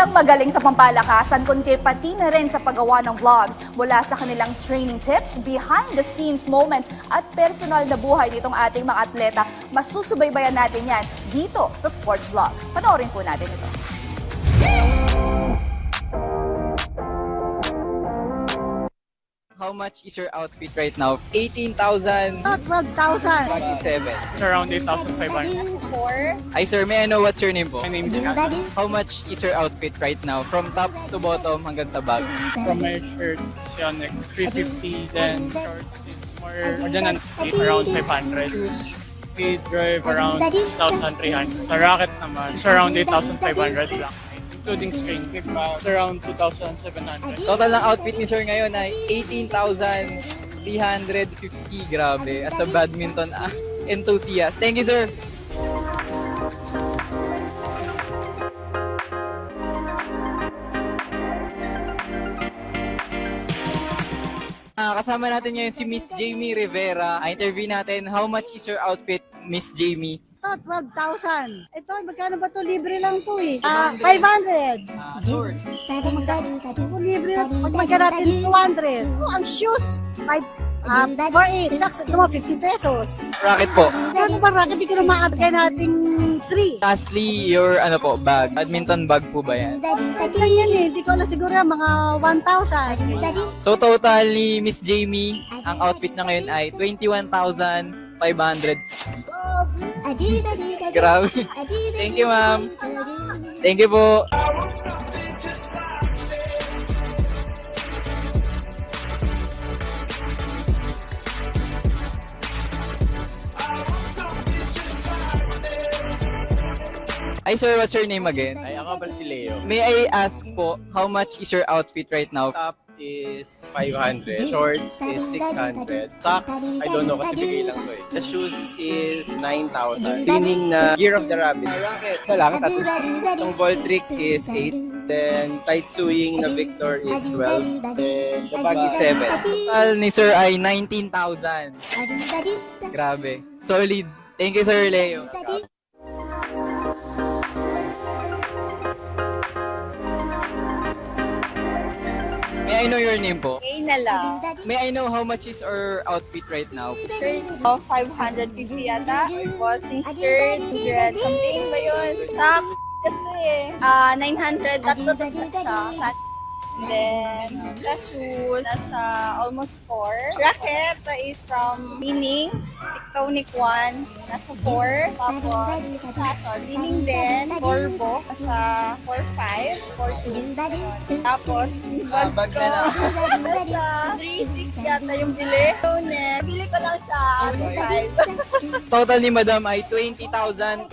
lang magaling sa pampalakasan, kundi pati na rin sa paggawa ng vlogs. Mula sa kanilang training tips, behind-the-scenes moments, at personal na buhay nitong ating mga atleta, masusubaybayan natin yan dito sa Sports Vlog. Panoorin po natin ito. How much is your outfit right now? 18,000. 12,000. 47. It's around 8,500. 4. Hi sir, may I know what's your name po? My name is Kat. How much is your outfit right now? From top to bottom hanggang sa bag. From my shirt, it's Yonex 350. Then shorts is more than around 500. Shoes, speed drive around 6,300. Sa racket naman, it's around 8,500 lang. Including string, it's around 2,700. Total ng outfit ni sir ngayon ay 18,350. Grabe. As a badminton enthusiast. Thank you sir. Kasama natin ngayon si Miss Jamie Rivera. Interview natin, how much is your outfit, Miss Jamie? Ito, 12,000. Ito, magkano ba to? Libre lang to eh. 500. Ito, libre lang. Pag magkano natin 200. Oh, ang shoes, 4,800. Saks, ito mo, 50 pesos. Racket po. Ano ba, racket? Hindi ko na maabigay natin 3. Lastly, your bag. Badminton bag po ba yan? Saan lang yan eh. Hindi ko na siguro yan, mga 1,000. So total ni Miss Jamie, ang outfit na ngayon ay 21,500. Grabe. Thank you ma'am. Thank you po. Hi sir, what's your name again? Ay, ako pala si Leo. May I ask po, how much is your outfit right now? Top is 500. Shorts is 600. Socks, I don't know kasi bigay lang to eh. The shoes is 9,000. Cleaning na Year of the Rabbit. Racket. Sa lang, tapos itong ball trick is 8. Then tight sewing na Victor is 12. Then the bag is 7. Total ni sir ay 19,000. Grabe. Solid. Thank you sir Leo. May I know your name po? Okay na lang. May I know how much is our outfit right now? Shirt of 550 yata. Tapos yung skirt, 100 something ba yun? Socks kasi 900 tatlo tas siya. Then, the shoes, nasa almost 4. Racket is from Meaning, Tectonic 1, nasa 4. Tapos, Meaning din, Corbo, nasa 4.5, 4.2. Tapos, yung bag Bag ko, na lang. nasa 3.6 yata yung bili. So, bili ko lang siya, 5. Total ni madam ay 20,350.